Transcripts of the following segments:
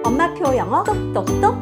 엄마표 영어 똑똑똑.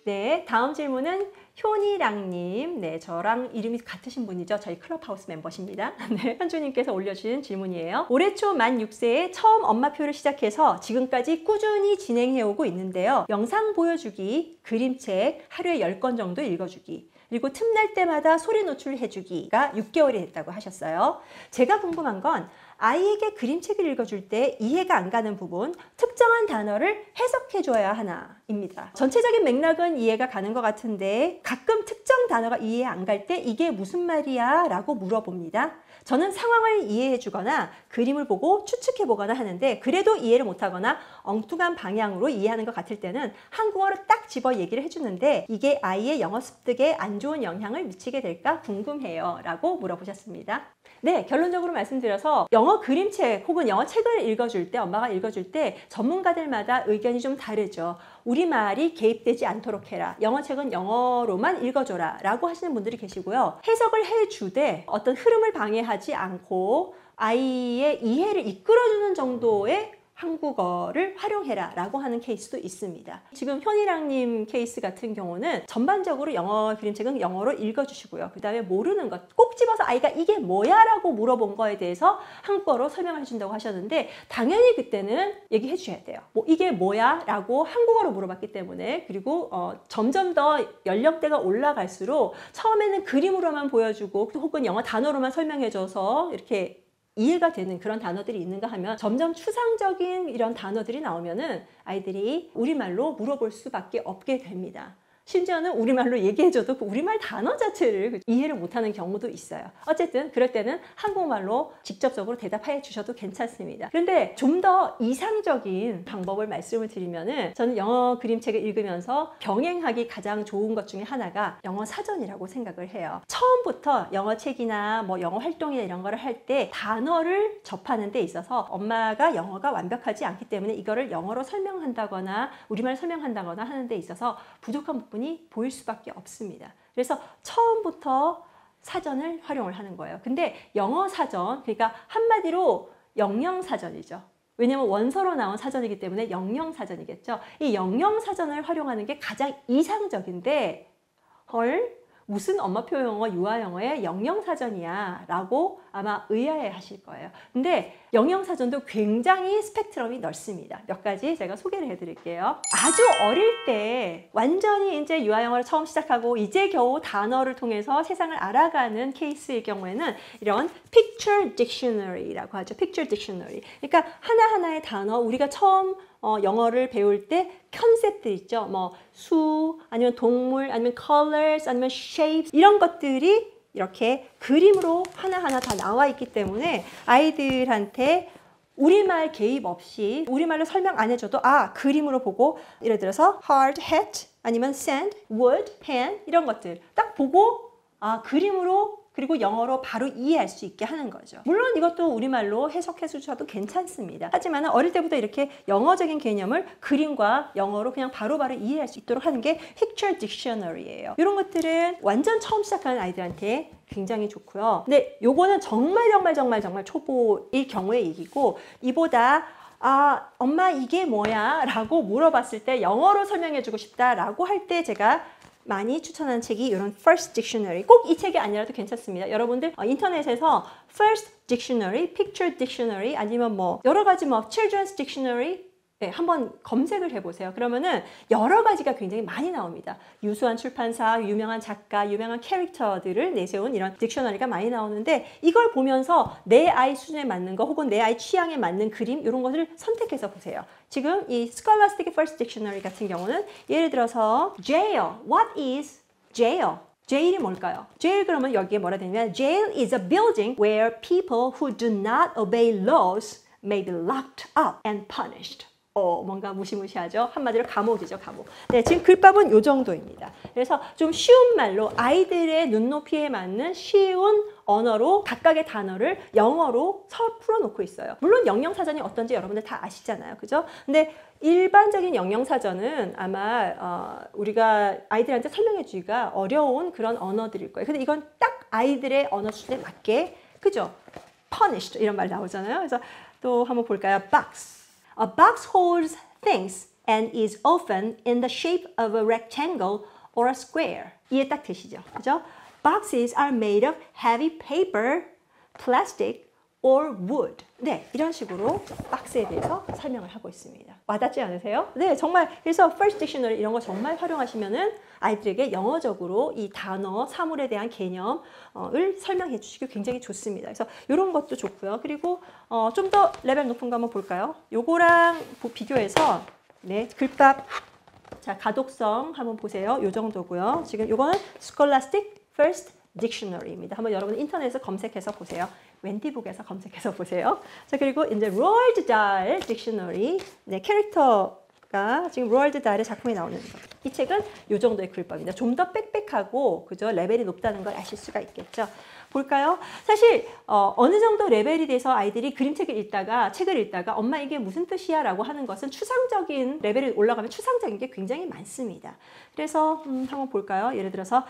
네, 다음 질문은 효니랑님. 네, 저랑 이름이 같으신 분이죠. 저희 클럽하우스 멤버십니다. 네, 현주님께서 올려주신 질문이에요. 올해 초 만 6세에 처음 엄마표를 시작해서 지금까지 꾸준히 진행해오고 있는데요. 영상 보여주기, 그림책 하루에 10권 정도 읽어주기, 그리고 틈날 때마다 소리 노출해주기가 6개월이 됐다고 하셨어요. 제가 궁금한 건 아이에게 그림책을 읽어줄 때 이해가 안 가는 부분, 특정한 단어를 해석해줘야 하나입니다. 전체적인 맥락은 이해가 가는 것 같은데 가끔 특정 단어가 이해 안 갈 때 이게 무슨 말이야? 라고 물어봅니다. 저는 상황을 이해해주거나 그림을 보고 추측해보거나 하는데 그래도 이해를 못하거나 엉뚱한 방향으로 이해하는 것 같을 때는 한국어로 딱 집어 얘기를 해주는데 이게 아이의 영어 습득에 안 좋은 영향을 미치게 될까 궁금해요. 라고 물어보셨습니다. 네, 결론적으로 말씀드려서 영어 그림책 혹은 영어 책을 읽어줄 때, 엄마가 읽어줄 때 전문가들마다 의견이 좀 다르죠. 우리말이 개입되지 않도록 해라. 영어 책은 영어로만 읽어줘라. 라고 하시는 분들이 계시고요. 해석을 해주되 어떤 흐름을 방해하지 않고 아이의 이해를 이끌어주는 정도의 한국어를 활용해라 라고 하는 케이스도 있습니다. 지금 현이랑님 케이스 같은 경우는 전반적으로 영어 그림책은 영어로 읽어주시고요. 그 다음에 모르는 것 꼭 집어서 아이가 이게 뭐야? 라고 물어본 거에 대해서 한국어로 설명해 준다고 하셨는데 당연히 그때는 얘기해 주셔야 돼요. 뭐 이게 뭐야? 라고 한국어로 물어봤기 때문에. 그리고 점점 더 연령대가 올라갈수록 처음에는 그림으로만 보여주고 혹은 영어 단어로만 설명해 줘서 이렇게 이해가 되는 그런 단어들이 있는가 하면 점점 추상적인 이런 단어들이 나오면은 아이들이 우리말로 물어볼 수밖에 없게 됩니다. 심지어는 우리말로 얘기해줘도 그 우리말 단어 자체를 이해를 못하는 경우도 있어요. 어쨌든 그럴 때는 한국말로 직접적으로 대답해 주셔도 괜찮습니다. 그런데 좀 더 이상적인 방법을 말씀을 드리면은 저는 영어 그림책을 읽으면서 병행하기 가장 좋은 것 중에 하나가 영어 사전이라고 생각을 해요. 처음부터 영어 책이나 뭐 영어 활동이나 이런 거를 할 때 단어를 접하는 데 있어서 엄마가 영어가 완벽하지 않기 때문에 이거를 영어로 설명한다거나 우리말 설명한다거나 하는 데 있어서 부족한 부분이 보일 수밖에 없습니다. 그래서 처음부터 사전을 활용을 하는 거예요. 근데 영어 사전, 그러니까 한마디로 영영사전이죠. 왜냐면 원서로 나온 사전이기 때문에 영영사전이겠죠. 이 영영사전을 활용하는 게 가장 이상적인데 헐? 무슨 엄마표 영어, 유아영어의 영영사전이야 라고 아마 의아해 하실 거예요. 근데 영영사전도 굉장히 스펙트럼이 넓습니다. 몇 가지 제가 소개를 해드릴게요. 아주 어릴 때 완전히 이제 유아영어를 처음 시작하고 이제 겨우 단어를 통해서 세상을 알아가는 케이스의 경우에는 이런 Picture Dictionary라고 하죠. Picture Dictionary. 그러니까 하나하나의 단어, 우리가 처음 영어를 배울 때 컨셉들 있죠. 뭐 수, 아니면 동물, 아니면 colors, 아니면 shapes 이런 것들이 이렇게 그림으로 하나하나 다 나와 있기 때문에 아이들한테 우리말 개입 없이 우리말로 설명 안 해줘도 그림으로 보고 예를 들어서 hard hat 아니면 sand, wood, pen 이런 것들 딱 보고 그림으로 그리고 영어로 바로 이해할 수 있게 하는 거죠. 물론 이것도 우리말로 해석해 주셔도 괜찮습니다. 하지만 어릴 때부터 이렇게 영어적인 개념을 그림과 영어로 그냥 바로바로 이해할 수 있도록 하는 게 Picture Dictionary예요. 이런 것들은 완전 처음 시작하는 아이들한테 굉장히 좋고요. 근데 요거는 정말 초보일 경우의 얘기고 이보다 엄마 이게 뭐야? 라고 물어봤을 때 영어로 설명해 주고 싶다 라고 할 때 제가 많이 추천하는 책이 이런 First Dictionary. 꼭 이 책이 아니라도 괜찮습니다. 여러분들 인터넷에서 First Dictionary, Picture Dictionary 아니면 뭐 여러 가지 뭐 Children's Dictionary 한번 검색을 해보세요. 그러면은 여러 가지가 굉장히 많이 나옵니다. 유수한 출판사, 유명한 작가, 유명한 캐릭터들을 내세운 이런 딕셔너리가 많이 나오는데 이걸 보면서 내 아이 수준에 맞는 거 혹은 내 아이 취향에 맞는 그림 이런 것을 선택해서 보세요. 지금 이 Scholastic First Dictionary 같은 경우는 예를 들어서 jail, what is jail? jail이 뭘까요? jail 그러면 여기에 뭐라 되냐면 jail is a building where people who do not obey laws may be locked up and punished. 뭔가 무시무시하죠? 한마디로 감옥이죠, 감옥. 네, 지금 글밥은 이 정도입니다. 그래서 좀 쉬운 말로 아이들의 눈높이에 맞는 쉬운 언어로 각각의 단어를 영어로 풀어놓고 있어요. 물론 영영사전이 어떤지 여러분들 다 아시잖아요. 그죠? 근데 일반적인 영영사전은 아마 우리가 아이들한테 설명해 주기가 어려운 그런 언어들일 거예요. 근데 이건 딱 아이들의 언어 수준에 맞게, 그죠? punished 이런 말 나오잖아요. 그래서 또 한번 볼까요? box. A box holds things and is often in the shape of a rectangle or a square. 이해 딱 되시죠? 그죠? Boxes are made of heavy paper, plastic, or wood. 네, 이런 식으로 박스에 대해서 설명을 하고 있습니다. 와닿지 않으세요? 네, 정말 그래서 First Dictionary 이런 거 정말 활용하시면은 아이들에게 영어적으로 이 단어, 사물에 대한 개념을 설명해 주시기 굉장히 좋습니다. 그래서 이런 것도 좋고요. 그리고 좀 더 레벨 높은 거 한번 볼까요? 요거랑 비교해서 네, 글밥 자, 가독성 한번 보세요. 요 정도고요. 지금 요거는 Scholastic First Dictionary입니다. 한번 여러분 인터넷에서 검색해서 보세요. 웬디북에서 검색해서 보세요. 자, 그리고 이제 로얼드 다hl 딕셔너리. 네, 캐릭터가 지금 로얼드 다hl의 작품이 나오는 거. 이 책은 요 정도의 글법입니다. 좀 더 빽빽하고 그죠? 레벨이 높다는 걸 아실 수가 있겠죠. 볼까요? 사실 어느 정도 레벨이 돼서 아이들이 그림책을 읽다가 책을 읽다가 엄마 이게 무슨 뜻이야? 라고 하는 것은 추상적인 레벨이 올라가면 추상적인 게 굉장히 많습니다. 그래서 한번 볼까요? 예를 들어서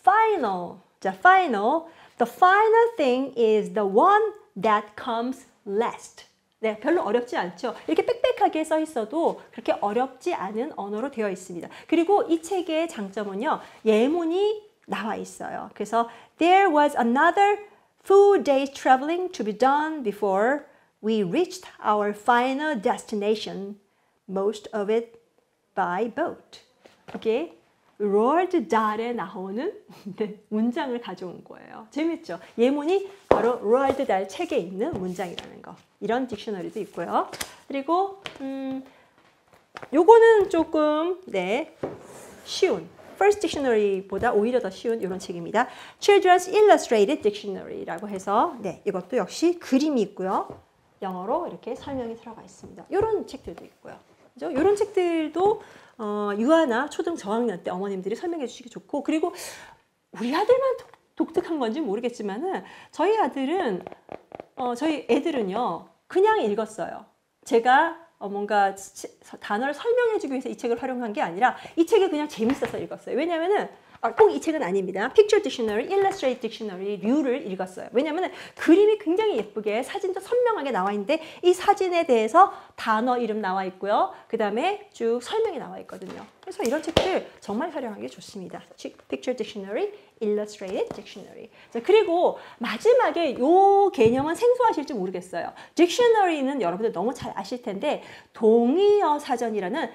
final. 자, final. The final thing is the one that comes last. 네, 별로 어렵지 않죠. 이렇게 빽빽하게 써 있어도 그렇게 어렵지 않은 언어로 되어 있습니다. 그리고 이 책의 장점은요. 예문이 나와 있어요. 그래서 There was another full day's traveling to be done before we reached our final destination. Most of it by boat. 이게 로얼드 다hl에 나오는 문장을 가져온 거예요. 재밌죠? 예문이 바로 로얼드 다hl 책에 있는 문장이라는 거. 이런 딕셔너리도 있고요. 그리고 요거는 조금 네 쉬운 First Dictionary보다 오히려 더 쉬운 이런 책입니다. Children's Illustrated Dictionary라고 해서 네 이것도 역시 그림이 있고요. 영어로 이렇게 설명이 들어가 있습니다. 이런 책들도 있고요. 그죠? 이런 책들도 유아나 초등 저학년 때 어머님들이 설명해 주시기 좋고 그리고 우리 아들만 독특한 건지 모르겠지만은 저희 아들은 저희 애들은요 그냥 읽었어요. 제가 뭔가 단어를 설명해 주기 위해서 이 책을 활용한 게 아니라 이 책이 그냥 재밌어서 읽었어요. 왜냐면은 꼭 이 책은 아닙니다. Picture Dictionary, Illustrated Dictionary 류를 읽었어요. 왜냐하면 그림이 굉장히 예쁘게 사진도 선명하게 나와 있는데 이 사진에 대해서 단어 이름 나와 있고요. 그 다음에 쭉 설명이 나와 있거든요. 그래서 이런 책들 정말 활용하기 좋습니다. Picture Dictionary, Illustrated Dictionary. 자, 그리고 마지막에 이 개념은 생소하실지 모르겠어요. Dictionary는 여러분들 너무 잘 아실 텐데 동의어 사전이라는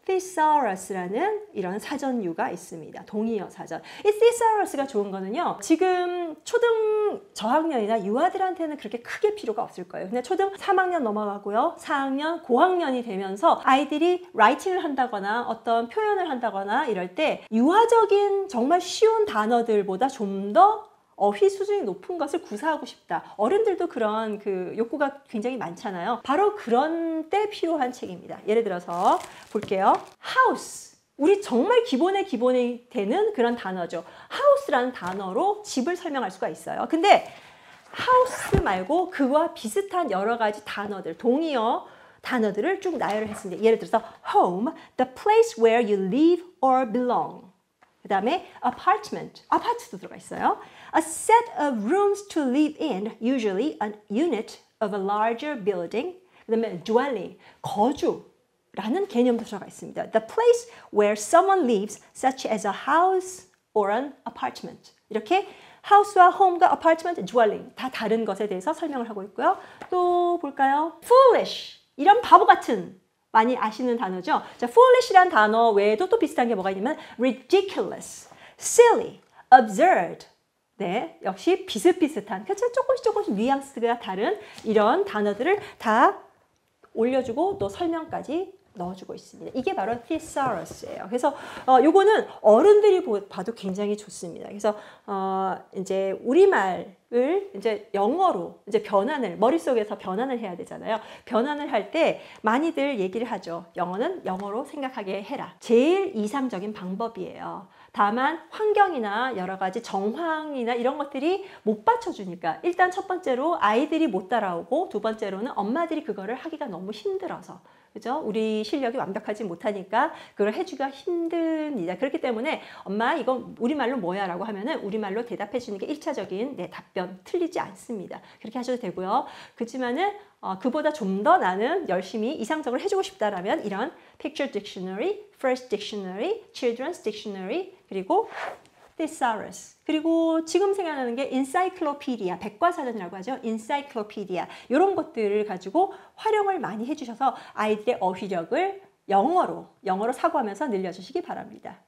Thesaurus라는 이런 사전류가 있습니다. 동의어 사전. 이 Thesaurus가 좋은 거는요. 지금 초등 저학년이나 유아들한테는 그렇게 크게 필요가 없을 거예요. 근데 초등 3학년 넘어가고요. 4학년, 고학년이 되면서 아이들이 라이팅을 한다거나 어떤 표현을 한다거나 이럴 때 유아적인 정말 쉬운 단어들보다 좀 더 어휘 수준이 높은 것을 구사하고 싶다. 어른들도 그런 그 욕구가 굉장히 많잖아요. 바로 그런 때 필요한 책입니다. 예를 들어서 볼게요. house. 우리 정말 기본이 되는 그런 단어죠. house라는 단어로 집을 설명할 수가 있어요. 근데 house 말고 그와 비슷한 여러 가지 단어들, 동의어 단어들을 쭉 나열을 했습니다. 예를 들어서 home, the place where you live or belong. 그 다음에 apartment, 아파트도 들어가 있어요. A set of rooms to live in, usually an unit of a larger building. 그 다음에 dwelling, 거주라는 개념도 들어가 있습니다. The place where someone lives, such as a house or an apartment. 이렇게 house와 home과 apartment, dwelling 다 다른 것에 대해서 설명을 하고 있고요. 또 볼까요? foolish, 이런 바보 같은 많이 아시는 단어죠. 자, foolish라는 단어 외에도 또 비슷한 게 뭐가 있냐면 ridiculous, silly, absurd. 네, 역시 비슷비슷한, 그렇죠? 조금씩 뉘앙스가 다른 이런 단어들을 다 올려주고 또 설명까지 넣어주고 있습니다. 이게 바로 Thesaurus예요. 그래서 요거는 어른들이 봐도 굉장히 좋습니다. 그래서 이제 우리말을 이제 영어로 이제 머릿속에서 변환을 해야 되잖아요. 변환을 할 때 많이들 얘기를 하죠. 영어는 영어로 생각하게 해라. 제일 이상적인 방법이에요. 다만 환경이나 여러 가지 정황이나 이런 것들이 못 받쳐주니까 일단 첫 번째로 아이들이 못 따라오고 두 번째로는 엄마들이 그거를 하기가 너무 힘들어서 그죠? 우리 실력이 완벽하지 못하니까 그걸 해주기가 힘듭니다. 그렇기 때문에 엄마 이거 우리말로 뭐야? 라고 하면은 우리말로 대답해 주는 게 1차적인 답변. 답변 틀리지 않습니다. 그렇게 하셔도 되고요. 그렇지만은 그보다 좀 더 나는 열심히 이상적으로 해주고 싶다라면 이런 Picture Dictionary, First Dictionary, Children's Dictionary, 그리고 Thesaurus. 그리고 지금 생각나는 게 Encyclopedia, 백과사전이라고 하죠. Encyclopedia. 이런 것들을 가지고 활용을 많이 해주셔서 아이들의 어휘력을 영어로 사고하면서 늘려주시기 바랍니다.